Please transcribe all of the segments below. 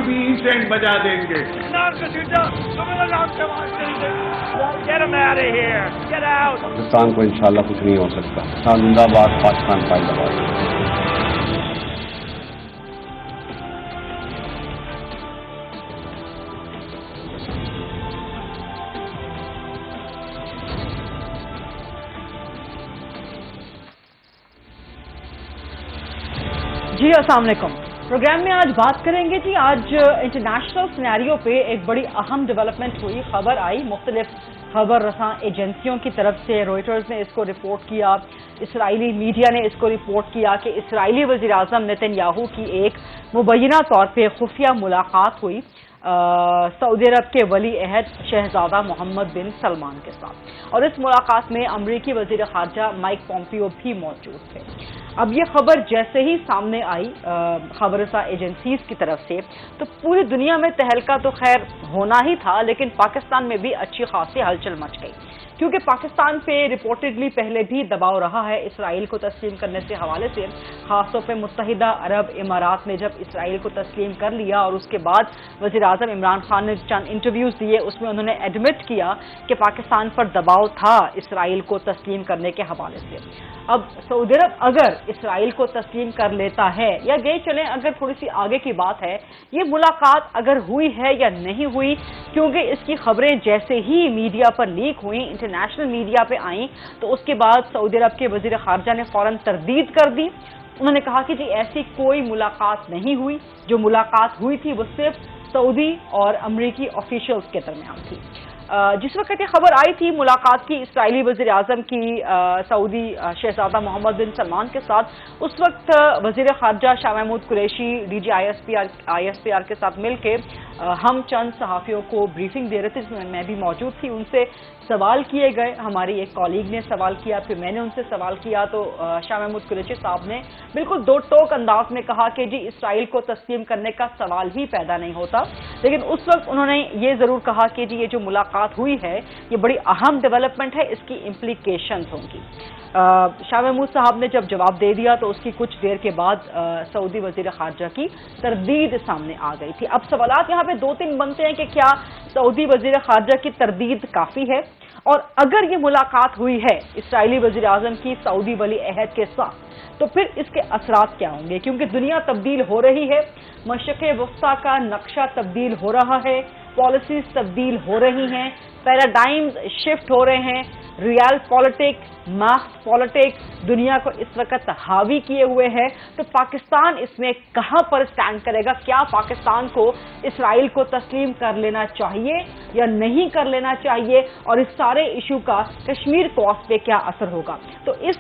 بھی اینڈ بجا دیں گے. پاکستان کو انشاءاللہ کچھ نہیں ہو سکتا. پاکستان زندہ باد، پاکستان زندہ باد. جی السلام علیکم. پروگرام میں آج بات کریں گے جی. آج انٹرنیشنل سینیریو پہ ایک بڑی اہم ڈیولپمنٹ ہوئی، خبر آئی مختلف خبر رساں ایجنسیوں کی طرف سے. روئٹرز نے اس کو رپورٹ کیا، اسرائیلی میڈیا نے اس کو رپورٹ کیا کہ اسرائیلی وزیر اعظم نیتن یاہو کی ایک مبینہ طور پہ خفیہ ملاقات ہوئی سعودی عرب کے ولی عہد شہزادہ محمد بن سلمان کے ساتھ، اور اس ملاقات میں امریکی وزیر خارجہ مائک پومپیو بھی موجود تھے. اب یہ خبر جیسے ہی سامنے آئی خبر رساں ایجنسیز کی طرف سے تو پوری دنیا میں تہلکہ تو خیر ہونا ہی تھا، لیکن پاکستان میں بھی اچھی خاصی ہلچل مچ گئی، کیونکہ پاکستان پہ رپورٹڈلی پہلے بھی دباؤ رہا ہے اسرائیل کو تسلیم کرنے سے حوالے سے. خاص طور پہ متحدہ عرب امارات نے جب اسرائیل کو تسلیم کر لیا اور اس کے بعد وزیر اعظم عمران خان نے چند انٹرویوز دیے، اس میں انہوں نے ایڈمٹ کیا کہ پاکستان پر دباؤ تھا اسرائیل کو تسلیم کرنے کے حوالے سے. اب سعودی عرب اگر اسرائیل کو تسلیم کر لیتا ہے یا گئے چلیں اگر تھوڑی سی آگے کی بات ہے، یہ ملاقات اگر ہوئی ہے یا نہیں ہوئی، کیونکہ اس کی خبریں جیسے ہی میڈیا پر لیک ہوئیں، انٹرنیشنل میڈیا پہ آئیں، تو اس کے بعد سعودی عرب کے وزیر خارجہ نے فوراً تردید کر دی. انہوں نے کہا کہ جی ایسی کوئی ملاقات نہیں ہوئی، جو ملاقات ہوئی تھی وہ صرف سعودی اور امریکی آفیشلز کے درمیان تھی. جس وقت یہ خبر آئی تھی ملاقات کی اسرائیلی وزیر اعظم کی سعودی شہزادہ محمد بن سلمان کے ساتھ، اس وقت وزیر خارجہ Shah Mahmood Qureshi D G I S P R کے ساتھ مل کے ہم چند صحافیوں کو بریفنگ دے رہے تھے، جس میں میں بھی موجود تھی. ان سے سوال کیے گئے، ہماری ایک کولیگ نے سوال کیا، پھر میں نے ان سے سوال کیا، تو شاہ محمود قریشی صاحب نے بالکل دو ٹوک انداز میں کہا کہ جی اسرائیل کو تسلیم کرنے کا سوال ہی پیدا نہیں ہوتا. لیکن اس وقت انہوں نے یہ ضرور کہا کہ جی یہ جو ملاقات ہوئی ہے یہ بڑی اہم ڈیولپمنٹ ہے، اس کی امپلیکیشنز ہوں گی. شاہ محمود صاحب نے جب جواب دے دیا تو اس کی کچھ دیر کے بعد سعودی وزیر خارجہ کی تردید سامنے آ گئی تھی. اب سوالات یہاں پہ دو تین بنتے ہیں کہ کیا سعودی وزیر خارجہ کی تردید کافی ہے، اور اگر یہ ملاقات ہوئی ہے اسرائیلی وزیر اعظم کی سعودی ولی عہد کے ساتھ تو پھر اس کے اثرات کیا ہوں گے، کیونکہ دنیا تبدیل ہو رہی ہے، مشرق وسطیٰ کا نقشہ تبدیل ہو رہا ہے، پالیسیز تبدیل ہو رہی ہیں، پیراڈائمز شفٹ ہو رہے ہیں، ریال پالیٹکس، ماس پالیٹکس دنیا کو اس وقت حاوی کیے ہوئے ہیں. تو پاکستان اس میں کہاں پر سٹینڈ کرے گا؟ کیا پاکستان کو اسرائیل کو تسلیم کر لینا چاہیے یا نہیں کر لینا چاہیے، اور اس سارے ایشو کا کشمیر کاز پہ کیا اثر ہوگا؟ تو اس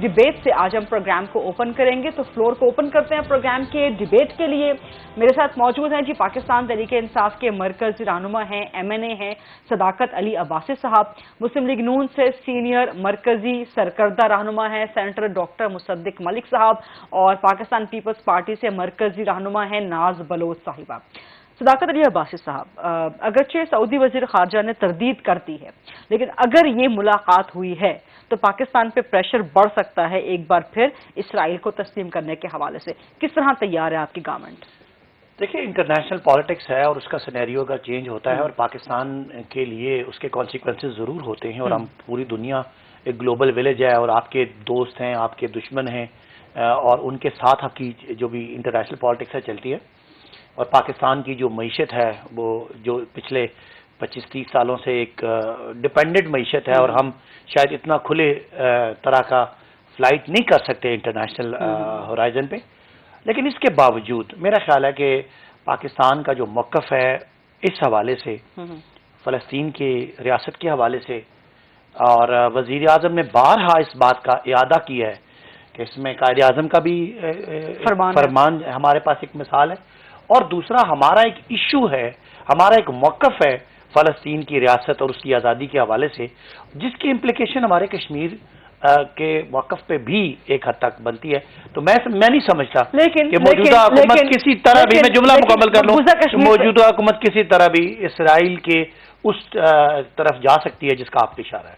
ڈیبیٹ سے آج ہم پروگرام کو اوپن کریں گے. تو فلور کو اوپن کرتے ہیں پروگرام کے ڈیبیٹ کے لیے. میرے ساتھ موجود ہیں جی پاکستان تحریک انصاف کے مرکزی رہنما ہیں، MNA ہیں صداقت علی عباسی صاحب، مسلم لیگ نون سے سینئر مرکزی سرکردہ رہنما ہیں سینیٹر ڈاکٹر مصدق ملک صاحب، اور پاکستان پیپلز پارٹی سے مرکزی رہنما ہیں ناز بلوچ صاحبہ. صداقت علی عباسی صاحب، اگرچہ سعودی وزیر خارجہ نے تردید کرتی ہے، لیکن اگر یہ ملاقات ہوئی ہے تو پاکستان پہ پریشر بڑھ سکتا ہے ایک بار پھر اسرائیل کو تسلیم کرنے کے حوالے سے. کس طرح تیار ہے آپ کی گورنمنٹ؟ دیکھیے انٹرنیشنل پالیٹکس ہے اور اس کا سینیریو اگر چینج ہوتا ہے اور پاکستان کے لیے اس کے کانسیکوینسز ضرور ہوتے ہیں، اور ہم پوری دنیا ایک گلوبل ولیج ہے اور آپ کے دوست ہیں، آپ کے دشمن ہیں، اور ان کے ساتھ آپ کی جو بھی انٹرنیشنل پالیٹکس ہے چلتی ہے. اور پاکستان کی جو معیشت ہے وہ جو پچھلے 25-30 سالوں سے ایک ڈپینڈنٹ معیشت ہے، اور ہم شاید اتنا کھلے طرح کا فلائٹ نہیں کر سکتے انٹرنیشنل ہورائزن پہ. لیکن اس کے باوجود میرا خیال ہے کہ پاکستان کا جو موقف ہے اس حوالے سے، فلسطین کی ریاست کے حوالے سے، اور وزیر اعظم نے بارہا اس بات کا اعادہ کیا ہے کہ اس میں قائد اعظم کا بھی فرمان ہمارے پاس ایک مثال ہے، اور دوسرا ہمارا ایک ایشو ہے، ہمارا ایک موقف ہے فلسطین کی ریاست اور اس کی آزادی کے حوالے سے، جس کی امپلیکیشن ہمارے کشمیر کے موقف پہ بھی ایک حد تک بنتی ہے. تو میں نہیں سمجھتا کہ موجودہ حکومت کسی طرح بھی، میں جملہ مکمل کر لوں، موجودہ حکومت کسی طرح بھی اسرائیل کے اس طرف جا سکتی ہے جس کا آپ کا اشارہ ہے.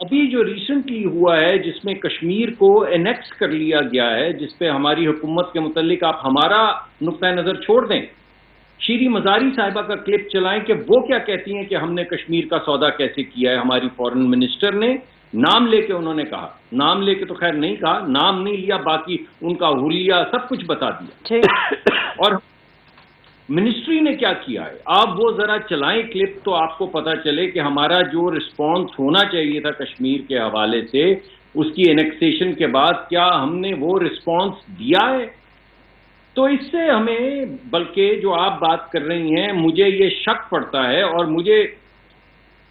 ابھی جو ریسنٹلی ہوا ہے جس میں کشمیر کو انیکس کر لیا گیا ہے، جس پہ ہماری حکومت کے متعلق آپ ہمارا نقطۂ نظر چھوڑ دیں، شیریں مزاری صاحبہ کا کلپ چلائیں کہ وہ کیا کہتی ہیں کہ ہم نے کشمیر کا سودا کیسے کیا ہے۔ ہماری فورن منسٹر نے نام لے کے انہوں نے کہا، نام لے کے تو خیر نہیں کہا، نام نہیں لیا، باقی ان کا حلیہ سب کچھ بتا دیا۔ اور منسٹری نے کیا کیا ہے، آپ وہ ذرا چلائیں کلپ تو آپ کو پتا چلے کہ ہمارا جو رسپانس ہونا چاہیے تھا کشمیر کے حوالے سے اس کی انیکسیشن کے بعد، کیا ہم نے وہ رسپانس دیا ہے۔ تو اس سے ہمیں، بلکہ جو آپ بات کر رہی ہیں، مجھے یہ شک پڑتا ہے، اور مجھے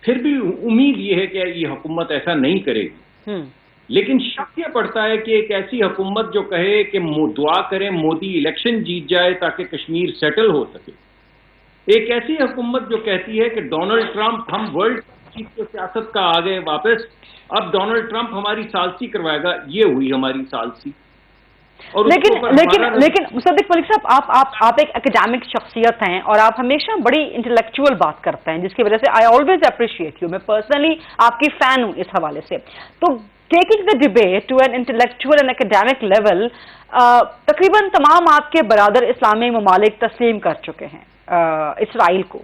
پھر بھی امید یہ ہے کہ یہ حکومت ایسا نہیں کرے گی، لیکن شک یہ پڑتا ہے کہ ایک ایسی حکومت جو کہے کہ دعا کریں مودی الیکشن جیت جائے تاکہ کشمیر سیٹل ہو سکے، ایک ایسی حکومت جو کہتی ہے کہ ڈونلڈ ٹرمپ، ہم ورلڈ چیف کی سیاست کا آ گئے واپس، اب ڈونلڈ ٹرمپ ہماری ثالثی کروائے گا، یہ ہوئی ہماری ثالثی۔ لیکن مصدق ملک صاحب، آپ ایک اکیڈیمک شخصیت ہیں اور آپ ہمیشہ بڑی انٹلیکچوئل بات کرتے ہیں، جس کی وجہ سے آئی آلویز اپریشیٹ یو، میں پرسنلی آپ کی فین ہوں اس حوالے سے۔ تو taking the debate to an intellectual and academic level, تقریباً تمام آپ کے برادر اسلامی ممالک تسلیم کر چکے ہیں اسرائیل کو،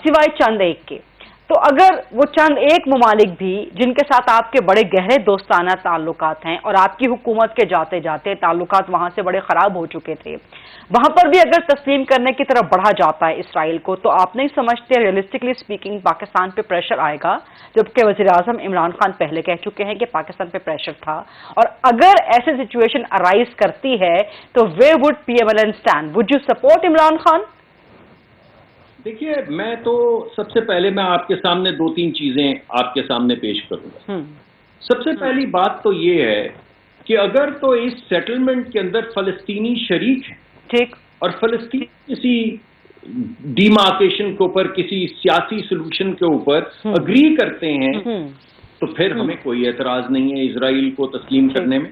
سوائے چند ایک کے۔ تو اگر وہ چند ایک ممالک بھی جن کے ساتھ آپ کے بڑے گہرے دوستانہ تعلقات ہیں، اور آپ کی حکومت کے جاتے جاتے تعلقات وہاں سے بڑے خراب ہو چکے تھے، وہاں پر بھی اگر تسلیم کرنے کی طرف بڑھا جاتا ہے اسرائیل کو، تو آپ نہیں سمجھتے ریئلسٹکلی سپیکنگ پاکستان پہ پریشر آئے گا؟ جبکہ وزیر اعظم عمران خان پہلے کہہ چکے ہیں کہ پاکستان پہ پریشر تھا، اور اگر ایسی سچویشن ارائز کرتی ہے تو where would PMLN stand? Would you support Imran Khan? دیکھیے، میں تو سب سے پہلے میں آپ کے سامنے دو تین چیزیں آپ کے سامنے پیش کروں گا۔ سب سے پہلی بات تو یہ ہے کہ اگر تو اس سیٹلمنٹ کے اندر فلسطینی شریک ہیں، ٹھیک، اور فلسطین کسی ڈیمارکیشن کے اوپر، کسی سیاسی سلوشن کے اوپر اگری کرتے ہیں، تو پھر ہمیں کوئی اعتراض نہیں ہے اسرائیل کو تسلیم کرنے میں۔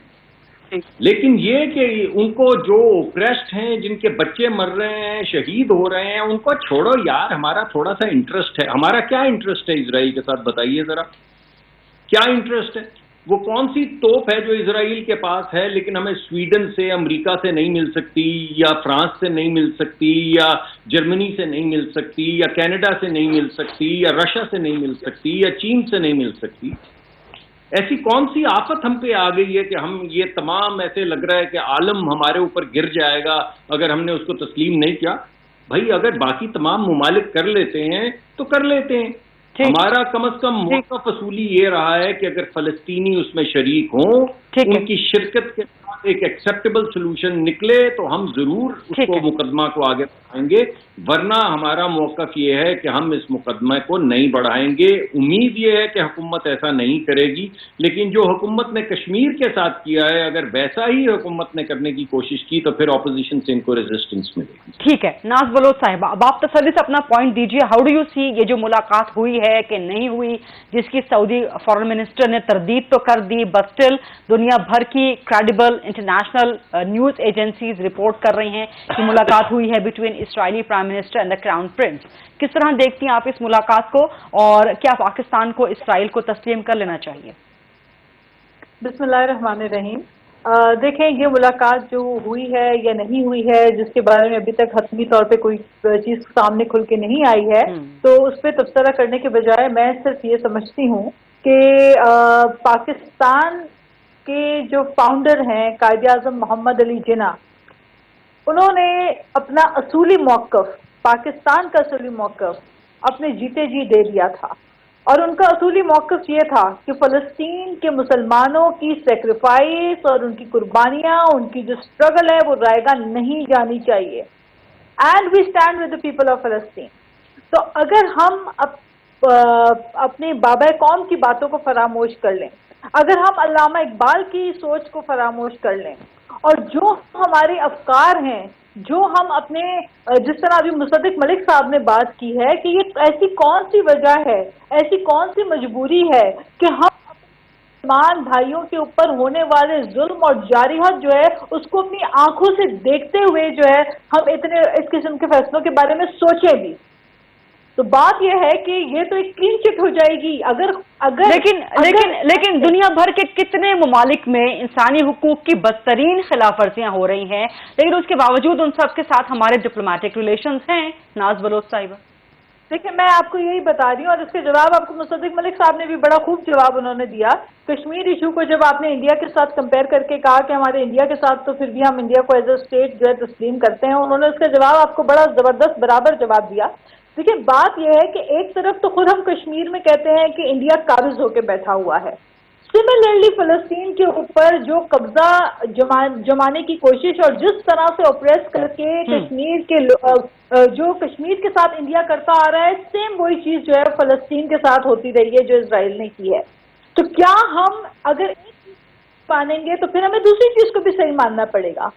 لیکن یہ کہ ان کو جو اوپریسڈ ہیں، جن کے بچے مر رہے ہیں، شہید ہو رہے ہیں، ان کو چھوڑو یار، ہمارا تھوڑا سا انٹرسٹ ہے۔ ہمارا کیا انٹرسٹ ہے اسرائیل کے ساتھ، بتائیے ذرا، کیا انٹرسٹ ہے؟ وہ کون سی توپ ہے جو اسرائیل کے پاس ہے لیکن ہمیں سویڈن سے، امریکہ سے نہیں مل سکتی، یا فرانس سے نہیں مل سکتی، یا جرمنی سے نہیں مل سکتی، یا کینیڈا سے نہیں مل سکتی، یا رشیا سے نہیں مل سکتی، یا چین سے نہیں مل سکتی؟ ایسی کون سی آفت ہم پہ آ گئی ہے کہ ہم یہ تمام ایسے لگ رہا ہے کہ عالم ہمارے اوپر گر جائے گا اگر ہم نے اس کو تسلیم نہیں کیا؟ بھائی اگر باقی تمام ممالک کر لیتے ہیں تو کر لیتے ہیں، ہمارا کم از کم موقف اصولی یہ رہا ہے کہ اگر فلسطینی اس میں شریک ہوں، ان کی شرکت کے ساتھ ایک ایکسیپٹیبل سلوشن نکلے تو ہم ضرور اس کو مقدمہ کو آگے بڑھائیں گے، ورنہ ہمارا موقف یہ ہے کہ ہم اس مقدمے کو نہیں بڑھائیں گے۔ امید یہ ہے کہ حکومت ایسا نہیں کرے گی، لیکن جو حکومت نے کشمیر کے ساتھ کیا ہے، اگر ویسا ہی حکومت نے کرنے کی کوشش کی تو پھر اپوزیشن سے ان کو ریزسٹنس ملے گی۔ ٹھیک ہے، ناز بلوچ صاحبہ، اب آپ تسلی سے اپنا پوائنٹ دیجیے، ہاؤ ڈو یو سی یہ جو ملاقات ہوئی ہے کہ نہیں ہوئی، جس کی سعودی فارن منسٹر نے تردید تو کر دی، بٹ اسٹل دنیا بھر کی credible international news agencies report کر رہی ہیں کہ ملاقات ہوئی ہے between Israeli prime minister and the crown prince. کس طرح دیکھتی ہیں آپ اس ملاقات کو، اور کیا پاکستان کو اسرائیل کو تسلیم کر لینا چاہیے؟ بسم اللہ الرحمن الرحیم۔ دیکھیں، یہ ملاقات جو ہوئی ہے یا نہیں ہوئی ہے، جس کے بارے میں ابھی تک حتمی طور پہ کوئی چیز سامنے کھل کے نہیں آئی ہے، تو اس پہ تبصرہ کرنے کے بجائے میں صرف یہ سمجھتی ہوں کہ پاکستان کے جو فاؤنڈر ہیں قائد اعظم محمد علی جناح، انہوں نے اپنا اصولی موقف، پاکستان کا اصولی موقف اپنے جیتے جی دے دیا تھا، اور ان کا اصولی موقف یہ تھا کہ فلسطین کے مسلمانوں کی سیکریفائس اور ان کی قربانیاں، ان کی جو اسٹرگل ہے وہ رائیگاں نہیں جانی چاہیے، and we stand with the people of فلسطین۔ تو اگر ہم اپنے بابا قوم کی باتوں کو فراموش کر لیں، اگر ہم علامہ اقبال کی سوچ کو فراموش کر لیں، اور جو ہمارے افکار ہیں، جو ہم اپنے، جس طرح ابھی مصدق ملک صاحب نے بات کی ہے کہ یہ ایسی کون سی وجہ ہے، ایسی کون سی مجبوری ہے کہ ہم مسلمان بھائیوں کے اوپر ہونے والے ظلم اور جارحیت جو ہے اس کو اپنی آنکھوں سے دیکھتے ہوئے جو ہے ہم اتنے اس قسم کے فیصلوں کے بارے میں سوچیں بھی۔ تو بات یہ ہے کہ یہ تو ایک کلین چٹ ہو جائے گی اگر لیکن دنیا بھر کے کتنے ممالک میں انسانی حقوق کی بدترین خلاف ورزیاں ہو رہی ہیں، لیکن اس کے باوجود ان سب کے ساتھ ہمارے ڈپلومیٹک ریلیشنز ہیں ناز بلوچ صاحبہ۔ دیکھیں میں آپ کو یہی بتا رہی ہوں، اور اس کے جواب آپ کو مصدق ملک صاحب نے بھی بڑا خوب جواب انہوں نے دیا۔ کشمیر ایشو کو جب آپ نے انڈیا کے ساتھ کمپیئر کر کے کہا کہ ہمارے انڈیا کے ساتھ تو پھر بھی ہم انڈیا کو ایز اے اسٹیٹ جو ہے تسلیم کرتے ہیں، انہوں نے اس کا جواب آپ کو بڑا زبردست برابر جواب دیا۔ دیکھیں بات یہ ہے کہ ایک طرف تو خود ہم کشمیر میں کہتے ہیں کہ انڈیا قابض ہو کے بیٹھا ہوا ہے، سملرلی فلسطین کے اوپر جو قبضہ جمانے کی کوشش اور جس طرح سے اوپریس کر کے کشمیر کے جو کشمیر کے ساتھ انڈیا کرتا آ رہا ہے، سیم وہی چیز جو ہے فلسطین کے ساتھ ہوتی رہی ہے جو اسرائیل نے کی ہے۔ تو کیا ہم اگر ایک چیز مانیں گے تو پھر ہمیں دوسری چیز کو بھی صحیح ماننا پڑے گا۔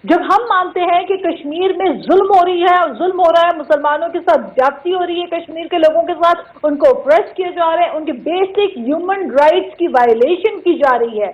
جب ہم مانتے ہیں کہ کشمیر میں ظلم ہو رہی ہے اور ظلم ہو رہا ہے، مسلمانوں کے ساتھ زیادتی ہو رہی ہے، کشمیر کے لوگوں کے ساتھ ان کو اوپریس کیے جا رہے ہیں، ان کے بیسک ہیومن رائٹس کی وائلیشن کی جا رہی ہے،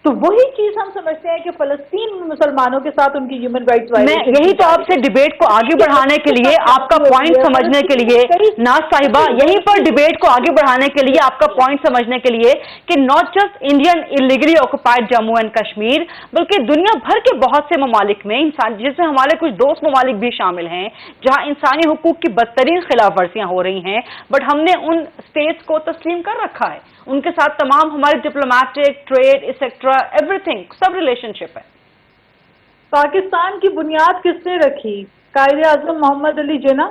تو وہی چیز ہم سمجھتے ہیں کہ فلسطین میں مسلمانوں کے ساتھ ان کی ہیومن رائٹس وائلیشن۔ یہی تو آپ سے ڈبیٹ کو آگے بڑھانے کے لیے، آپ کا پوائنٹ سمجھنے کے لیے ناز صاحبہ، یہیں پر ڈبیٹ کو آگے بڑھانے کے لیے، آپ کا پوائنٹ سمجھنے کے لیے کہ not just Indian illegally occupied Jammu and Kashmir, بلکہ دنیا بھر کے بہت سے ممالک میں جس میں ہمارے کچھ دوست ممالک بھی شامل ہیں جہاں انسانی حقوق کی بدترین خلاف ورزیاں ہو رہی ہیں، بٹ ہم نے ان اسٹیٹس کو تسلیم کر رکھا ہے، ان کے ساتھ تمام ہماری diplomatic, trade etcetera everything سب ریلیشن شپ ہے۔ پاکستان کی بنیاد کس نے رکھی؟ قائد اعظم محمد علی جناح۔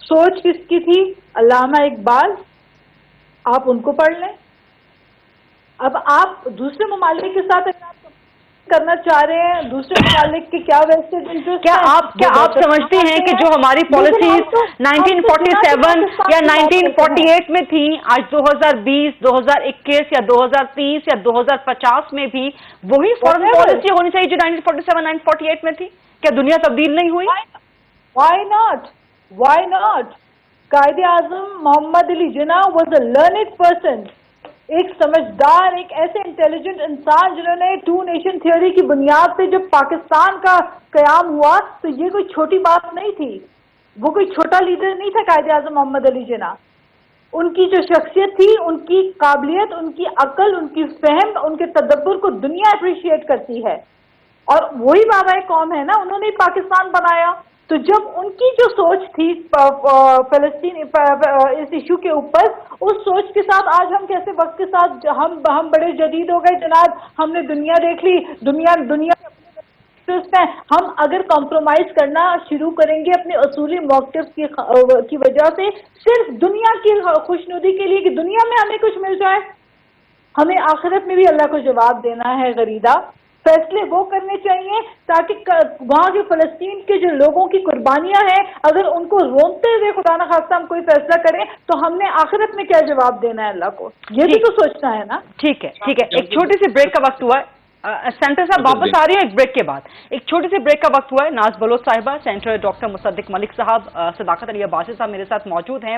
سوچ کس کی تھی؟ علامہ اقبال۔ آپ ان کو پڑھ لیں۔ اب آپ دوسرے ممالک کے ساتھ کرنا چاہ رہے ہیں، دوسرے ممالک کے کیا ویسٹڈ انٹرسٹ؟ کیا آپ سمجھتی ہیں کہ جو ہماری پالیسیز 1947 یا 1948 میں تھیں، آج 2020، 2021 یا 2030 یا 2050 میں بھی وہی فارن پالیسی ہونی چاہیے جو 1947 1948 میں تھی؟ کیا دنیا تبدیل نہیں ہوئی؟ Why not? Quaid Azam Muhammad Ali Jinnah was a learned person, ایک سمجھدار، ایک ایسے انٹیلیجنٹ انسان جنہوں نے ٹو نیشن تھیوری کی بنیاد پہ جب پاکستان کا قیام ہوا تو یہ کوئی چھوٹی بات نہیں تھی، وہ کوئی چھوٹا لیڈر نہیں تھا قائد اعظم محمد علی جناح۔ ان کی جو شخصیت تھی، ان کی قابلیت، ان کی عقل، ان کی فہم، ان کے تدبر کو دنیا اپریشیٹ کرتی ہے، اور وہی بابا قوم ہے نا، انہوں نے پاکستان بنایا۔ تو جب ان کی جو سوچ تھی فلسطین اس ایشو کے اوپر، اس سوچ کے ساتھ آج ہم کیسے وقت کے ساتھ ہم بڑے جدید ہو گئے جناب، ہم نے دنیا دیکھ لی، دنیا ہم اگر کمپرومائز کرنا شروع کریں گے اپنے اصولی موقف کی وجہ سے، صرف دنیا کی خوشنودی کے لیے کہ دنیا میں ہمیں کچھ مل جائے، ہمیں آخرت میں بھی اللہ کو جواب دینا ہے غریدہ۔ فیصلے وہ کرنے چاہیے تاکہ وہاں کے فلسطین کے جو لوگوں کی قربانیاں ہیں، اگر ان کو رونتے ہوئے خدا نہ خواستہ ہم کوئی فیصلہ کریں تو ہم نے آخرت میں کیا جواب دینا ہے اللہ کو، یہ بھی تو سوچنا ہے نا۔ ٹھیک ہے، ایک چھوٹی سی بریک کا وقت ہوا ہے، سینٹر صاحب واپس آ رہی ہے ایک بریک کے بعد، ایک چھوٹی سی بریک کا وقت ہوا ہے۔ ناز بلوچ صاحبہ، سینٹر ڈاکٹر مصدق ملک صاحب، صداقت علی عباسی صاحب میرے ساتھ موجود ہیں۔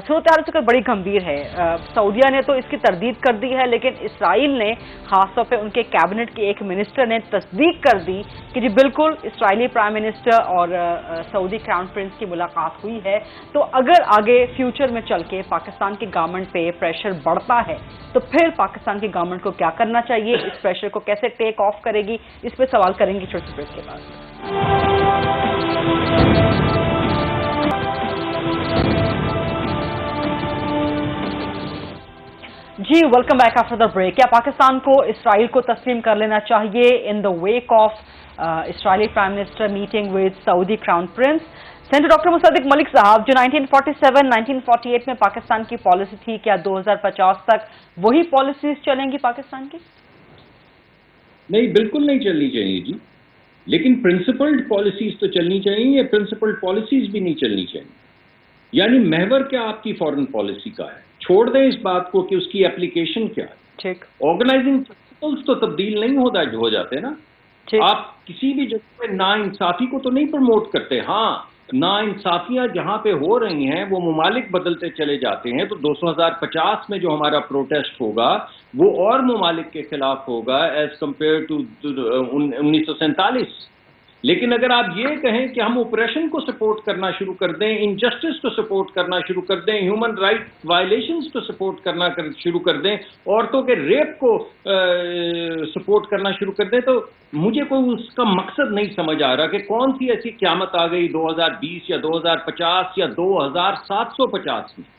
صورتحال اس وقت بڑی گمبھیر ہے، سعودیہ نے تو اس کی تردید کر دی ہے، لیکن اسرائیل نے خاص طور پہ ان کے کیبنٹ کے ایک منسٹر نے تصدیق کر دی کہ جی بالکل اسرائیلی پرائم منسٹر اور سعودی کراؤن پرنس کی ملاقات ہوئی ہے۔ تو اگر آگے فیوچر میں چل کے پاکستان کی گورنمنٹ پہ پریشر بڑھتا ہے تو پھر پاکستان کی گورنمنٹ کو کیا کرنا چاہیے، اس پریشر کو کیسے ٹیک آف کرے گی، اس پہ سوال کریں گے چھوٹے بریک کے بعد۔ جی welcome back after the break. کیا پاکستان کو اسرائیل کو تسلیم کر لینا چاہیے in the week of Israeli prime minister meeting with Saudi crown prince? Senator doctor Musadik Malik صاحب، جو 1947 1948 میں پاکستان کی پالیسی تھی، کیا 2050 تک وہی پالیسیز چلیں گی پاکستان کی؟ نہیں، بالکل نہیں چلنی چاہیے جی، لیکن پرنسپلڈ پالیسیز تو چلنی چاہیے، یا پرنسپلڈ پالیسیز بھی نہیں چلنی چاہیے۔ یعنی محور کیا آپ کی فارن پالیسی کا ہے، چھوڑ دیں اس بات کو کہ اس کی اپلیکیشن کیا ہے۔ ٹھیک، آرگنائزنگ پرنسپلز تو تبدیل نہیں ہو جاتے نا۔ آپ کسی بھی جگہ پہ نا انصافی کو تو نہیں پروموٹ کرتے۔ ہاں، نا انصافیاں جہاں پہ ہو رہی ہیں وہ ممالک بدلتے چلے جاتے ہیں، تو 2050 میں جو ہمارا پروٹیسٹ ہوگا وہ اور ممالک کے خلاف ہوگا ایز کمپیئر ٹو 1947۔ لیکن اگر آپ یہ کہیں کہ ہم اوپریشن کو سپورٹ کرنا شروع کر دیں، انجسٹس کو سپورٹ کرنا شروع کر دیں، ہیومن رائٹ وائلیشنز کو سپورٹ کرنا شروع کر دیں، عورتوں کے ریپ کو سپورٹ کرنا شروع کر دیں، تو مجھے کوئی اس کا مقصد نہیں سمجھ آ رہا کہ کون سی ایسی قیامت آ گئی 2020 یا 2050 یا 2750 میں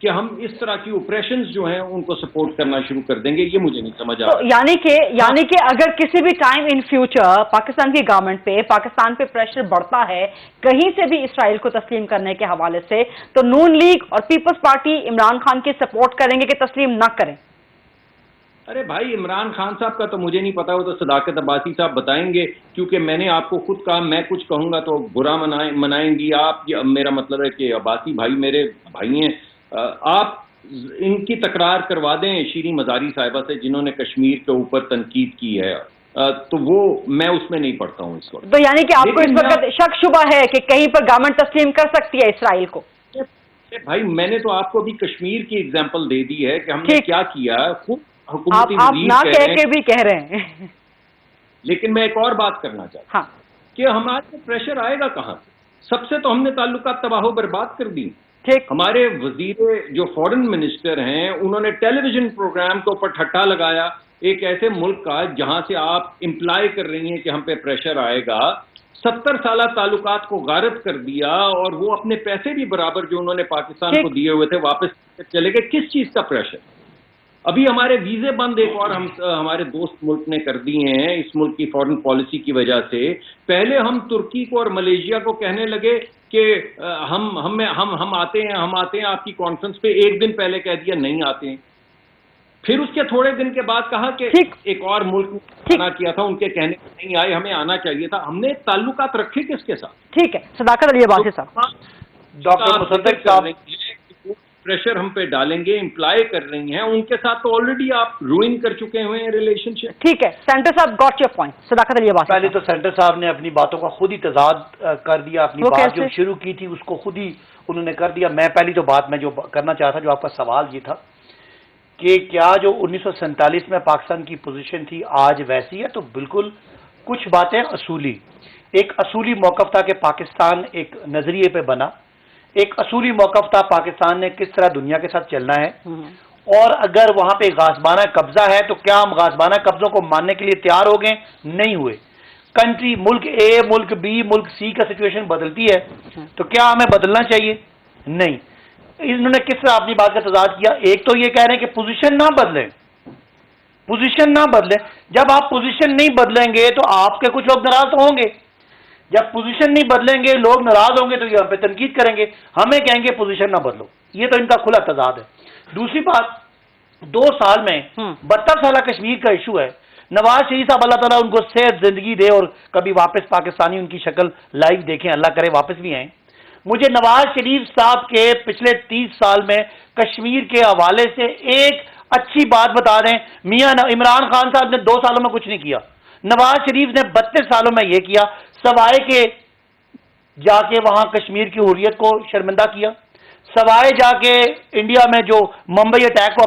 کہ ہم اس طرح کی اوپریشنز جو ہیں ان کو سپورٹ کرنا شروع کر دیں گے. یہ مجھے نہیں سمجھ آ رہا. یعنی کہ اگر کسی بھی ٹائم ان فیوچر پاکستان کی گورنمنٹ پہ، پاکستان پہ پریشر بڑھتا ہے کہیں سے بھی اسرائیل کو تسلیم کرنے کے حوالے سے، تو نون لیگ اور پیپلز پارٹی عمران خان کی سپورٹ کریں گے کہ تسلیم نہ کریں؟ ارے بھائی، عمران خان صاحب کا تو مجھے نہیں پتا، وہ تو صداقت عباسی صاحب بتائیں گے، کیونکہ میں نے آپ کو خود کہا میں کچھ کہوں گا تو برا منائیں گی آپ. میرا مطلب ہے کہ عباسی بھائی میرے بھائی ہیں. آپ ان کی تکرار کروا دیں شیریں مزاری صاحبہ سے، جنہوں نے کشمیر کے اوپر تنقید کی ہے، تو وہ میں اس میں نہیں پڑھتا ہوں اس وقت. تو یعنی کہ آپ کو اس وقت شک شبہ ہے کہ کہیں پر گورنمنٹ تسلیم کر سکتی ہے اسرائیل کو؟ بھائی میں نے تو آپ کو ابھی کشمیر کی اگزامپل دے دی ہے کہ ہم نے کیا کیا. خود حکومتی آپ نہ کہہ کے بھی کہہ رہے ہیں. لیکن میں ایک اور بات کرنا چاہتا ہوں کہ ہمارے کو پریشر آئے گا کہاں سے؟ سب سے تو ہم نے تعلقات تباہ و برباد کر دی. ہمارے وزیر جو فورن منسٹر ہیں انہوں نے ٹیلی ویژن پروگرام کے اوپر ٹھٹا لگایا ایک ایسے ملک کا جہاں سے آپ امپلائی کر رہی ہیں کہ ہم پہ پریشر آئے گا. 70 سالہ تعلقات کو غارت کر دیا اور وہ اپنے پیسے بھی برابر جو انہوں نے پاکستان کو دیے ہوئے تھے واپس چلے گئے. کس چیز کا پریشر؟ ابھی ہمارے ویزے بند ایک اور ہمارے دوست ملک نے کر دیے ہیں اس ملک کی فورن پالیسی کی وجہ سے. پہلے ہم ترکی کو اور ملیشیا کو کہنے لگے کہ ہم آتے ہیں آپ کی کانفرنس پہ، ایک دن پہلے کہہ دیا نہیں آتے ہیں. پھر اس کے تھوڑے دن کے بعد کہا کہ ایک اور ملک نے منع کیا تھا، ان کے کہنے سے نہیں آئے، ہمیں آنا چاہیے تھا. ہم نے تعلقات رکھے کس کے ساتھ؟ ٹھیک ہے. صداقت علی عباسی صاحب، ڈاکٹر مصدق صاحب پریشر ہم پہ ڈالیں گے، امپلائی کر رہی ہیں ان کے ساتھ، تو آلریڈی آپ روئن کر چکے ہوئے ہیں ریلیشن شپ. ٹھیک ہے. سینٹر صاحب گاٹ یور پوائنٹ. صداقت علی عباسی، پہلے تو سینٹر صاحب نے اپنی باتوں کا خود ہی تضاد کر دیا، اپنی بات جو شروع کی تھی اس کو خود ہی انہوں نے کر دیا. میں پہلی تو بات میں جو کرنا چاہتا جو آپ کا سوال یہ تھا کہ کیا جو 1947 میں پاکستان کی پوزیشن تھی آج ویسی ہے؟ تو بالکل کچھ باتیں اصولی، ایک اصولی موقف تھا کہ پاکستان ایک نظریے پہ بنا، ایک اصولی موقف تھا پاکستان نے کس طرح دنیا کے ساتھ چلنا ہے، اور اگر وہاں پہ غاصبانہ قبضہ ہے تو کیا ہم غاصبانہ قبضوں کو ماننے کے لیے تیار ہو گئے؟ نہیں ہوئے. Country Malik a, Malik be, ملک سی کا سچویشن بدلتی ہے تو کیا ہمیں بدلنا چاہیے؟ نہیں. انہوں نے کس طرح اپنی بات کا تضاد کیا؟ ایک تو یہ کہہ رہے ہیں کہ پوزیشن نہ بدلیں، پوزیشن نہ بدلیں. جب آپ پوزیشن نہیں بدلیں گے تو آپ کے کچھ لوگ ناراض ہوں گے. جب پوزیشن نہیں بدلیں گے لوگ ناراض ہوں گے تو یہ ہم پہ تنقید کریں گے، ہمیں کہیں گے پوزیشن نہ بدلو. یہ تو ان کا کھلا تضاد ہے. دوسری بات، 2 سال میں 72 سالہ کشمیر کا ایشو ہے. نواز شریف صاحب اللہ تعالیٰ ان کو صحت زندگی دے اور کبھی واپس پاکستانی ان کی شکل لائیو دیکھیں، اللہ کرے واپس بھی آئیں. مجھے نواز شریف صاحب کے پچھلے 30 سال میں کشمیر کے حوالے سے ایک اچھی بات بتا دیں. میاں عمران خان صاحب نے 2 سالوں میں کچھ نہیں کیا، نواز شریف نے 32 سالوں میں یہ کیا، سوائے کہ جا کے وہاں کشمیر کی حریت کو شرمندہ کیا، سوائے جا کے انڈیا میں جو ممبئی اٹیک کو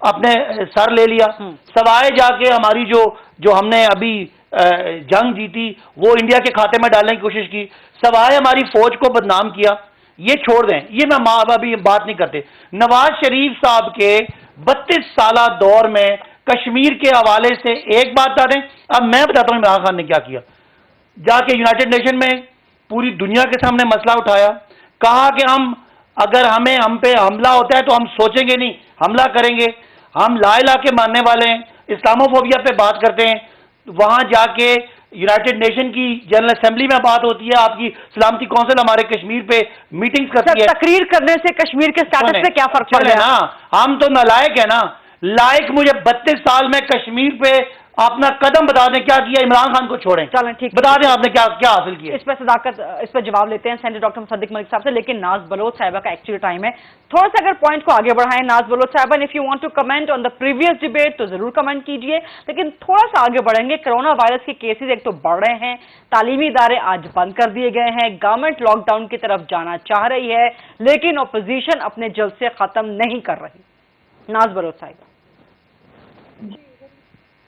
اپنے سر لے لیا، سوائے جا کے ہماری جو ہم نے ابھی جنگ جیتی وہ انڈیا کے کھاتے میں ڈالنے کی کوشش کی، سوائے ہماری فوج کو بدنام کیا. یہ چھوڑ دیں، یہ میں ابھی بات نہیں کرتے. نواز شریف صاحب کے 32 سالہ دور میں کشمیر کے حوالے سے ایک بات بتا دیں. اب میں بتاتا ہوں عمران خان نے کیا کیا. جا کے یونائٹڈ نیشن میں پوری دنیا کے سامنے مسئلہ اٹھایا، کہا کہ اگر ہم پہ حملہ ہوتا ہے تو ہم سوچیں گے نہیں، حملہ کریں گے. ہم لا الہ کے ماننے والے ہیں، اسلاموفوبیا پہ بات کرتے ہیں. وہاں جا کے یونائٹڈ نیشن کی جنرل اسمبلی میں بات ہوتی ہے، آپ کی سلامتی کونسل ہمارے کشمیر پہ میٹنگز کرتی ہے. تقریر کرنے سے کشمیر کے سٹیٹس سے کیا فرق پڑ نا؟ ہم تو نالائق ہیں نا. لائق مجھے 32 سال میں کشمیر پہ اپنا قدم بتا دیں کیا کیا. عمران خان کو چھوڑیں، چلیں ٹھیک، بتا دیں آپ نے کیا حاصل کیا. اس پہ صداقت، اس پہ جواب لیتے ہیں سینٹر ڈاکٹر مصدق ملک صاحب سے. لیکن ناز بلوچ صاحبہ کا ایکچولی ٹائم ہے، تھوڑا سا اگر پوائنٹ کو آگے بڑھائیں. ناز بلوچ صاحبہ، if you want to comment on the previous debate تو ضرور کمنٹ کیجئے، لیکن تھوڑا سا آگے بڑھیں گے. کرونا وائرس کے کیسز ایک تو بڑھ رہے ہیں، تعلیمی ادارے آج بند کر دیے گئے ہیں، گورنمنٹ لاک ڈاؤن کی طرف جانا چاہ رہی ہے، لیکن اپوزیشن اپنے جلسے ختم نہیں کر رہی. ناز بلوچ صاحبہ.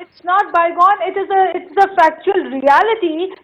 It's not bygone, it's a factual reality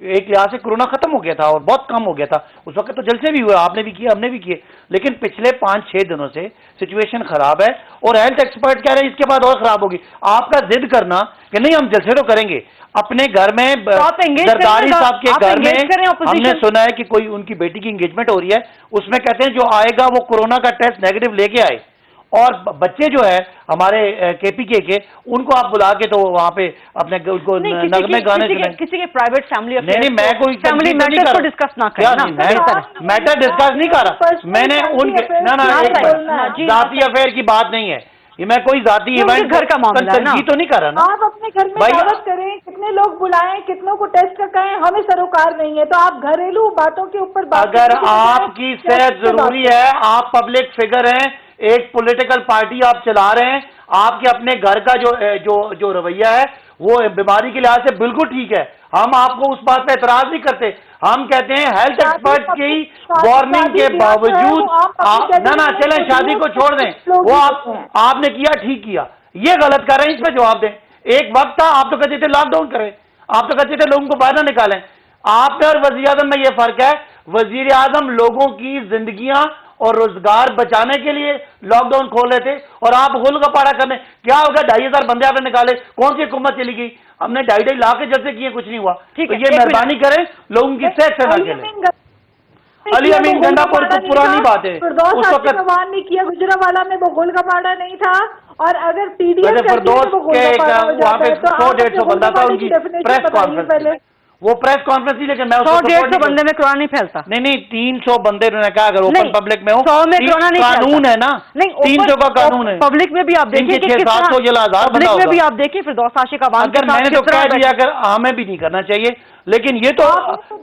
ایک لحاظ سے کورونا ختم ہو گیا تھا اور بہت کم ہو گیا تھا اس وقت، تو جلسے بھی ہوئے، آپ نے بھی کیے، ہم نے بھی کیے، لیکن پچھلے 5-6 دنوں سے سچویشن خراب ہے اور ہیلتھ ایکسپرٹ کہہ رہے ہیں اس کے بعد اور خراب ہوگی. آپ کا ضد کرنا کہ نہیں ہم جلسے تو کریں گے اپنے گھر میں، زرداری صاحب کے گھر میں ہم نے سنا ہے کہ کوئی ان کی بیٹی کی انگیجمنٹ ہو رہی ہے، اس میں کہتے ہیں جو آئے گا وہ کورونا کا ٹیسٹ نیگیٹو لے کے آئے، اور بچے جو ہے ہمارے کے پی کے ان کو آپ بلا کے تو وہاں پہ اپنے نغمے گانے سنائیں. کسی کے پرائیویٹ فیملی نہیں میں کوئی فیملی میٹر کو ڈسکس نہ کریں، میٹر ڈسکس نہیں کر رہا میں نے ان کے ذاتی افیئر کی بات نہیں ہے یہ، میں کوئی ذاتی ایونٹ گھر کا معاملہ تنقید تو نہیں کر رہا نا. آپ اپنے گھر میں دعوت کریں، کتنے لوگ بلائیں، کتنوں کو ٹیسٹ کرائیں، ہمیں سروکار نہیں ہے، تو آپ گھریلو باتوں کے اوپر اگر آپ کی صحت ضروری ہے، آپ پبلک فگر ہیں، ایک پولیٹیکل پارٹی آپ چلا رہے ہیں، آپ کے اپنے گھر کا جو رویہ ہے وہ بیماری کے لحاظ سے بالکل ٹھیک ہے، ہم آپ کو اس بات پہ اعتراض نہیں کرتے. ہم کہتے ہیں ہیلتھ ایکسپرٹ کی وارننگ کے باوجود نہ چلیں شادی کو چھوڑ دیں، وہ آپ نے کیا ٹھیک کیا، یہ غلط کر رہے ہیں، اس پہ جواب دیں. ایک وقت تھا آپ تو کہتے تھے لاک ڈاؤن کریں، آپ تو کہتے تھے لوگوں کو باہر نہ نکالیں. آپ میں اور وزیر اعظم میں یہ فرق ہے، وزیر اعظم لوگوں کی زندگیاں اور روزگار بچانے کے لیے لاک ڈاؤن کھول رہے تھے، اور آپ غل گپاڑا کرنے. کیا ہوگا 2,500 بندے آپ نے نکالے، کون سی حکومت چلی گئی؟ ہم نے 2.5 لاکھ کے جلسے کیے، کچھ نہیں ہوا. تو یہ مہربانی کریں لوگوں کی صحت سے نہ چلیں. علی امین گنڈا پور پرانی بات ہے، اس وقت نے کیا گجرانوالہ میں وہ گول گپاڑا نہیں تھا، اور اگر پی ڈی ایف فردوس کے وہاں پہ 100-150 بندہ تھا ان کی پریس کانفرنس، وہ پریس کانفرنس تھی، لیکن میں 100-150 بندے میں کورونا نہیں پھیلتا. نہیں 300 بندے انہوں نے کہا اگر اوپن پبلک میں ہو 100 میں کورونا نہیں پھیلتا. قانون ہے نا، 300 کا قانون ہے. پبلک میں بھی آپ دیکھیں کہ 600-700 یا 1,000 بندہ میں بھی آپ دیکھیں فردوس عاشق عوام اگر میں نے تو کہہ دیا اگر ہمیں بھی نہیں کرنا چاہیے، لیکن یہ تو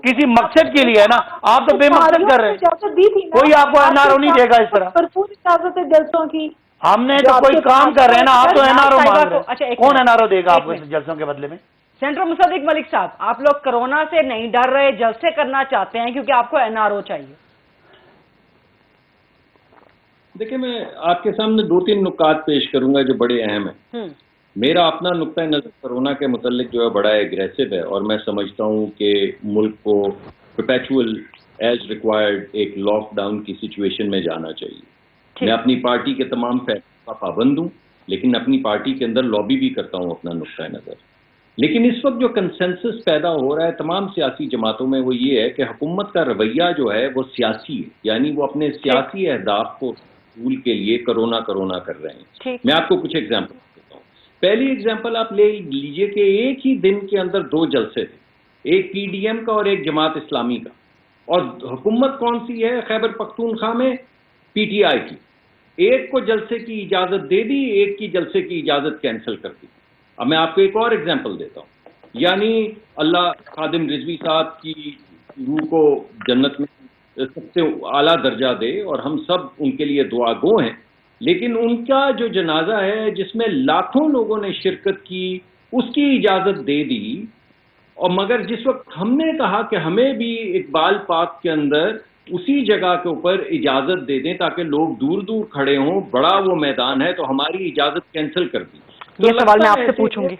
کسی مقصد کے لیے ہے نا، آپ تو بے مقصد کر رہے ہیں، کوئی آپ کو این آر او نہیں دے گا اس طرح. بھرپور اجازت ہے جلسوں کی، ہم نے تو کوئی کام کر رہے ہیں نا، آپ تو این آر او مانگ رہے ہیں، کون این آر او دے گا آپ کو اس جلسوں کے بدلے میں؟ سینٹر مصدق ملک صاحب، آپ لوگ کورونا سے نہیں ڈر رہے، جلسے کرنا چاہتے ہیں کیونکہ آپ کو این آر او چاہیے. دیکھیں میں آپ کے سامنے 2-3 نکات پیش کروں گا جو بڑے اہم ہیں. میرا اپنا نقطۂ نظر کورونا کے متعلق جو ہے بڑا ایگریسو ہے، اور میں سمجھتا ہوں کہ ملک کو پرپیچول ایز ریکوائرڈ ایک لاک ڈاؤن کی سچویشن میں جانا چاہیے. میں اپنی پارٹی کے تمام فیصلوں کا پابند ہوں، لیکن اپنی پارٹی کے اندر لابی بھی کرتا ہوں اپنا نقطۂ نظر. لیکن اس وقت جو کنسنسس پیدا ہو رہا ہے تمام سیاسی جماعتوں میں وہ یہ ہے کہ حکومت کا رویہ جو ہے وہ سیاسی ہے، یعنی وہ اپنے سیاسی اہداف کو حصول کے لیے کرونا کر رہے ہیں. میں آپ کو کچھ ایگزامپل دیتا ہوں. پہلی ایگزامپل آپ لے لیجئے کہ ایک ہی دن کے اندر 2 جلسے تھے، ایک پی ڈی ایم کا اور ایک جماعت اسلامی کا، اور حکومت کون سی ہے؟ خیبر پختونخوا میں پی ٹی آئی کی. ایک کو جلسے کی اجازت دے دی، ایک کی جلسے کی اجازت کینسل کر دی. اب میں آپ کو ایک اور ایگزامپل دیتا ہوں، یعنی اللہ خادم رضوی صاحب کی روح کو جنت میں سب سے اعلیٰ درجہ دے، اور ہم سب ان کے لیے دعا گو ہیں، لیکن ان کا جو جنازہ ہے جس میں لاکھوں لوگوں نے شرکت کی، اس کی اجازت دے دی. اور مگر جس وقت ہم نے کہا کہ ہمیں بھی اقبال پارک کے اندر اسی جگہ کے اوپر اجازت دے دیں تاکہ لوگ دور دور کھڑے ہوں، بڑا وہ میدان ہے، تو ہماری اجازت کینسل کر دی. یہ سوال میں آپ سے پوچھوں گی.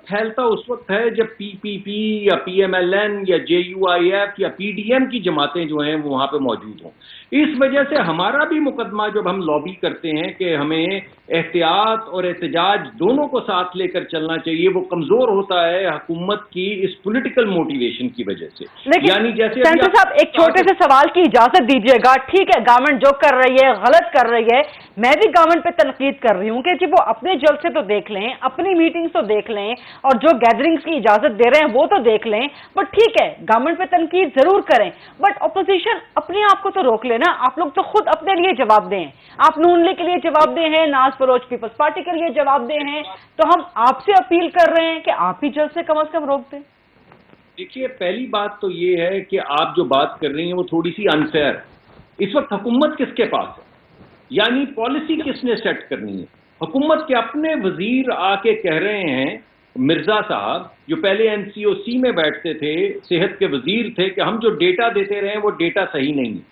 پھیلتا اس وقت ہے جب پی پی پی یا پی ایم ایل این یا جے یو آئی ایف یا پی ڈی ایم کی جماعتیں جو ہیں وہ وہاں پہ موجود ہوں. اس وجہ سے ہمارا بھی مقدمہ جب ہم لابی کرتے ہیں کہ ہمیں احتیاط اور احتجاج دونوں کو ساتھ لے کر چلنا چاہیے، وہ کمزور ہوتا ہے حکومت کی اس پولیٹیکل موٹیویشن کی وجہ سے. یعنی جیسے سینٹر صاحب ایک چھوٹے سے سوال کی اجازت دیجیے گا. ٹھیک ہے گورنمنٹ جو کر رہی ہے غلط کر رہی ہے، میں بھی گورنمنٹ پہ تنقید کر رہی ہوں کہ جی وہ اپنے جلسے تو دیکھ لیں، اپنی میٹنگز تو دیکھ لیں، اور جو گیدرنگز کی اجازت دے رہے ہیں وہ تو دیکھ لیں. بٹ ٹھیک ہے گورنمنٹ پہ تنقید ضرور کریں، بٹ اپوزیشن اپنے آپ کو تو روک لینا. آپ لوگ تو خود اپنے لیے جواب دیں. آپ نون لیگ کے لیے جواب دیں ہیں، ناز فروز پیپلز پارٹی کے لیے جواب دیں ہیں، تو ہم آپ سے اپیل کر رہے ہیں کہ آپ ہی جلسے کم از کم روک دیں. دیکھیے پہلی بات تو یہ ہے کہ آپ جو بات کر رہی ہیں وہ تھوڑی سی انفیئر ہے. اس وقت حکومت کس کے پاس ہے؟ یعنی پالیسی کس نے سیٹ کرنی ہے؟ حکومت کے اپنے وزیر آ کے کہہ رہے ہیں، مرزا صاحب جو پہلے این سی او سی میں بیٹھتے تھے، صحت کے وزیر تھے، کہ ہم جو ڈیٹا دیتے رہے ہیں وہ ڈیٹا صحیح نہیں ہے.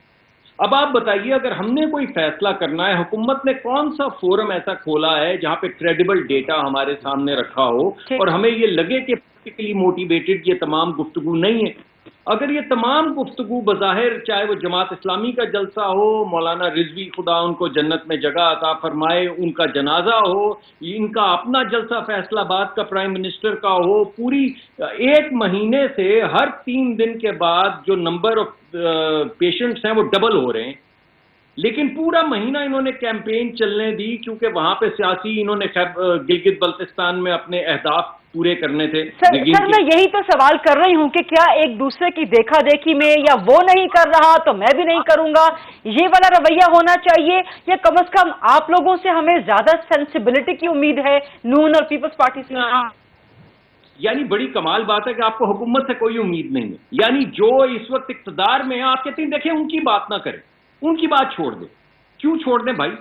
اب آپ بتائیے اگر ہم نے کوئی فیصلہ کرنا ہے، حکومت نے کون سا فورم ایسا کھولا ہے جہاں پہ کریڈیبل ڈیٹا ہمارے سامنے رکھا ہو اور ہمیں یہ لگے کہ پولیٹیکلی موٹیویٹڈ یہ تمام گفتگو نہیں ہے؟ اگر یہ تمام گفتگو بظاہر چاہے وہ جماعت اسلامی کا جلسہ ہو، مولانا رضوی خدا ان کو جنت میں جگہ عطا فرمائے، ان کا جنازہ ہو، ان کا اپنا جلسہ فیصل آباد کا پرائم منسٹر کا ہو، پوری ایک مہینے سے ہر 3 دن کے بعد جو نمبر آف پیشنٹس ہیں وہ ڈبل ہو رہے ہیں، لیکن پورا مہینہ انہوں نے کیمپین چلنے دی کیونکہ وہاں پہ سیاسی انہوں نے گلگت بلتستان میں اپنے اہداف پورے کرنے تھے۔ سر میں یہی تو سوال کر رہی ہوں کہ کیا ایک دوسرے کی دیکھا دیکھی میں یا وہ نہیں کر رہا تو میں بھی نہیں کروں گا، یہ والا رویہ ہونا چاہیے، یا کم از کم آپ لوگوں سے ہمیں زیادہ سینسیبلٹی کی امید ہے نون اور پیپلز پارٹی سے؟ یعنی بڑی کمال بات ہے کہ آپ کو حکومت سے کوئی امید نہیں ہے، یعنی جو اس وقت اقتدار میں ہیں آپ کہتے ہیں دیکھیں ان کی بات نہ کریں، ان کی بات چھوڑ دیں۔ کیوں چھوڑ دیں بھائی؟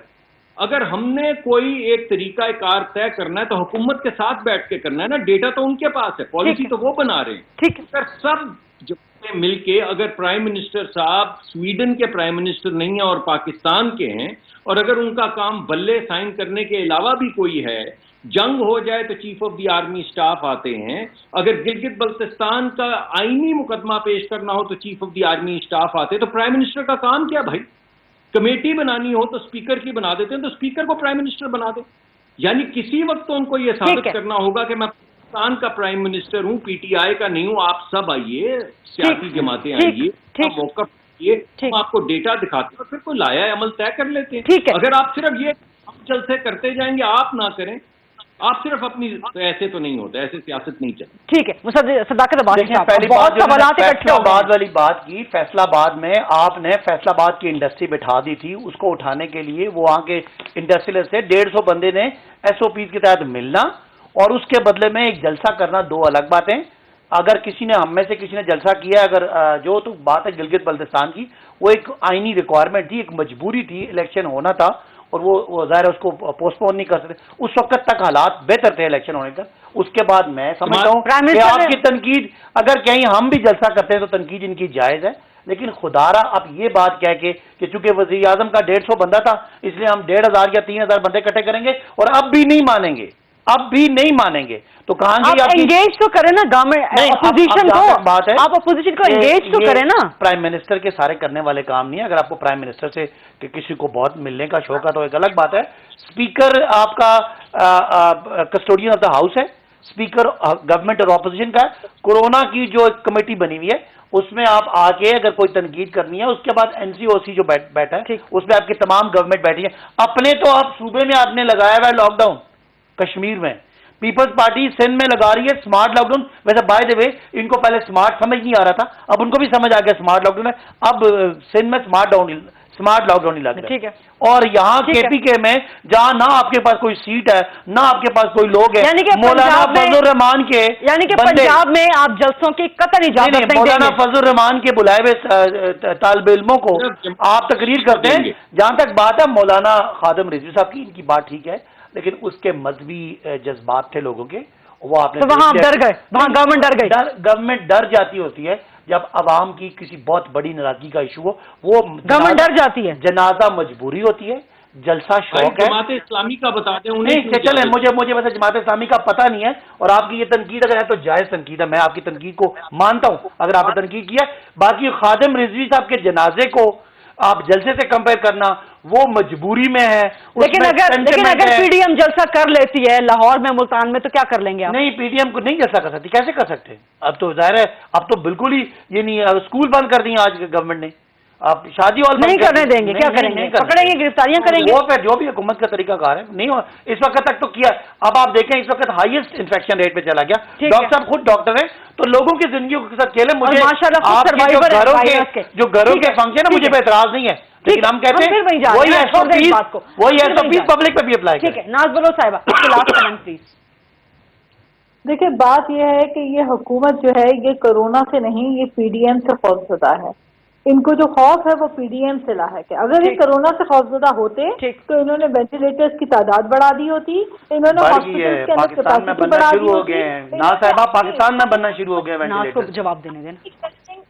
اگر ہم نے کوئی ایک طریقہ کار طے کرنا ہے تو حکومت کے ساتھ بیٹھ کے کرنا ہے نا، ڈیٹا تو ان کے پاس ہے، پالیسی تو وہ بنا رہے ہیں۔ ٹھیک ہے، اگر سب جو مل کے اگر پرائم منسٹر صاحب سویڈن کے پرائم منسٹر نہیں ہیں اور پاکستان کے ہیں، اور اگر ان کا کام بلے سائن کرنے کے علاوہ بھی کوئی ہے، جنگ ہو جائے تو chief of the army staff آتے ہیں، اگر گلگت بلتستان کا آئینی مقدمہ پیش کرنا ہو تو chief of the army staff آتے، تو پرائم منسٹر کا کام کیا بھائی؟ کمیٹی بنانی ہو تو اسپیکر کی بنا دیتے ہیں، تو اسپیکر کو پرائم منسٹر بنا دیں۔ یعنی کسی وقت تو ان کو یہ ثابت کرنا ہوگا کہ میں پاکستان کا پرائم منسٹر ہوں، پی ٹی آئی کا نہیں ہوں، آپ سب آئیے، سیاسی جماعتیں آئیے، موقع دیے، ہم آپ کو ڈیٹا دکھاتے ہیں اور پھر کوئی لایا عمل طے کر لیتے ہیں۔ اگر آپ صرف یہ جلسے کرتے جائیں گے، آپ نہ کریں، آپ صرف اپنی، ایسے تو نہیں ہوتا، ایسے سیاست نہیں چلتی۔ ٹھیک ہے، صداقت پہلی بات فیصلہ آباد والی بات کی، فیصلہ آباد میں آپ نے فیصلہ آباد کی انڈسٹری بٹھا دی تھی، اس کو اٹھانے کے لیے وہاں کے انڈسٹریل سے 150 بندے نے SOPs کے تحت ملنا اور اس کے بدلے میں ایک جلسہ کرنا، دو الگ باتیں۔ اگر کسی نے ہم میں سے کسی نے جلسہ کیا، اگر جو تو بات ہے گلگت بلتستان کی، وہ ایک آئینی ریکوائرمنٹ تھی، ایک مجبوری تھی، الیکشن ہونا تھا اور وہ ظاہر ہے اس کو پوسٹ پون نہیں کر سکتے، اس وقت تک حالات بہتر تھے الیکشن ہونے کا۔ اس کے بعد میں سمجھتا ہوں کہ آپ کی تنقید، اگر کہیں ہم بھی جلسہ کرتے ہیں تو تنقید ان کی جائز ہے، لیکن خدارا اب یہ بات کہہ کے کہ چونکہ وزیر اعظم کا 150 بندہ تھا اس لیے ہم 1500 یا 3000 بندے اکٹھے کریں گے اور اب بھی نہیں مانیں گے، اب بھی نہیں مانیں گے، تو کہاں گے آپ انگیج تو کریں نا گورنمنٹ، اپوزیشن کو، بات ہے آپ اپوزیشن کو انگیج تو کریں نا۔ پرائم منسٹر کے سارے کرنے والے کام نہیں ہے، اگر آپ کو پرائم منسٹر سے کہ کسی کو بہت ملنے کا شوق ہے تو ایک الگ بات ہے۔ اسپیکر آپ کا کسٹوڈین آف دا ہاؤس ہے، اسپیکر گورنمنٹ اور اپوزیشن کا ہے۔ کورونا کی جو کمیٹی بنی ہوئی ہے اس میں آپ آ کے اگر کوئی تنقید کرنی ہے، اس کے بعد NCOC جو بیٹھا ہے اس میں آپ کی تمام گورنمنٹ بیٹھی ہے۔ اپنے تو آپ صوبے میں آپ نے لگایا ہوا ہے لاک ڈاؤن، کشمیر میں پیپلز پارٹی سندھ میں لگا رہی ہے سمارٹ لاک ڈاؤن۔ ویسے بائی دی وے ان کو پہلے سمارٹ سمجھ نہیں آ رہا تھا، اب ان کو بھی سمجھ آ گیا سمارٹ لاک ڈاؤن ہے، اب سندھ میں سمارٹ لاک ڈاؤن ہی لگ رہا ہے۔ ٹھیک ہے، اور یہاں KPK میں جہاں نہ آپ کے پاس کوئی سیٹ ہے نہ آپ کے پاس کوئی لوگ ہیں، مولانا فضل الرحمان کے، یعنی کہ پنجاب میں آپ جلسوں کی قطعی اجازت نہیں دیں گے؟ مولانا فضل الرحمان کے بلائے ہوئے طالب علموں کو آپ تقریر کرتے ہیں۔ جہاں تک بات ہے مولانا خادم رضوی صاحب کی، ان کی بات ٹھیک ہے، لیکن اس کے مذہبی جذبات تھے لوگوں کے، وہ آپ نے وہاں آپ ڈر گئے، وہاں گورنمنٹ ڈر گئی۔ گورنمنٹ ڈر جاتی ہوتی ہے جب عوام کی کسی بہت بڑی ناراضگی کا ایشو ہو، وہ گورنمنٹ ڈر جاتی ہے۔ جنازہ مجبوری ہوتی ہے، جلسہ شوق ہے۔ جماعت اسلامی کا بتا دیں نہیں چلیں، مجھے ویسے جماعت اسلامی کا پتہ نہیں ہے، اور آپ کی یہ تنقید اگر ہے تو جائز تنقید ہے، میں آپ کی تنقید کو مانتا ہوں اگر آپ نے تنقید کیا ہے۔ باقی خادم رضوی صاحب کے جنازے کو آپ جلسے سے کمپیئر کرنا، وہ مجبوری میں ہے۔ لیکن اگر PDM جلسہ کر لیتی ہے لاہور میں، ملتان میں، تو کیا کر لیں گے آپ؟ نہیں، PDM کو نہیں جلسہ کر سکتی، کیسے کر سکتے؟ اب تو ظاہر ہے، اب تو بالکل ہی یہ نہیں، اسکول بند کر دیے آج گورنمنٹ نے، آپ شادی ہال نہیں کرنے دیں گے، کیا کریں گے؟ پکڑیں گے، گرفتاریاں کریں گے، وہ پھر جو بھی حکومت کا طریقہ کار ہے نہیں ہو اس وقت تک تو کیا۔ اب آپ دیکھیں اس وقت ہائیسٹ انفیکشن ریٹ پہ چلا گیا، ڈاکٹر صاحب خود ڈاکٹر ہیں تو لوگوں کی زندگیوں کے ساتھ کھیلیں۔ مجھے جو گھروں کے فنکشن ہے مجھے پہ اعتراض نہیں ہے، لیکن ہم کہتے ہیں وہی SOPs پبلک پہ بھی اپلائی کریں۔ ٹھیک ہے، ناز بلو صاحبہ آپ کے لاسٹ کمنٹ پلیز۔ دیکھیں بات یہ ہے کہ یہ حکومت جو ہے یہ کورونا سے نہیں، یہ PDM سے خوفزدہ ہے۔ ان کو جو خوف ہے وہ PDM سے لاحق ہے۔ اگر یہ کورونا سے خوفزدہ ہوتے تو انہوں نے وینٹیلیٹرز کی تعداد بڑھا دی ہوتی، انہوں نے ہاسپٹلز کے اندر کیپیسٹی بڑھا دی ہوتی۔ پاکستان میں بننا شروع ہو گئے ہیں، ناز کو جواب دینے دینا۔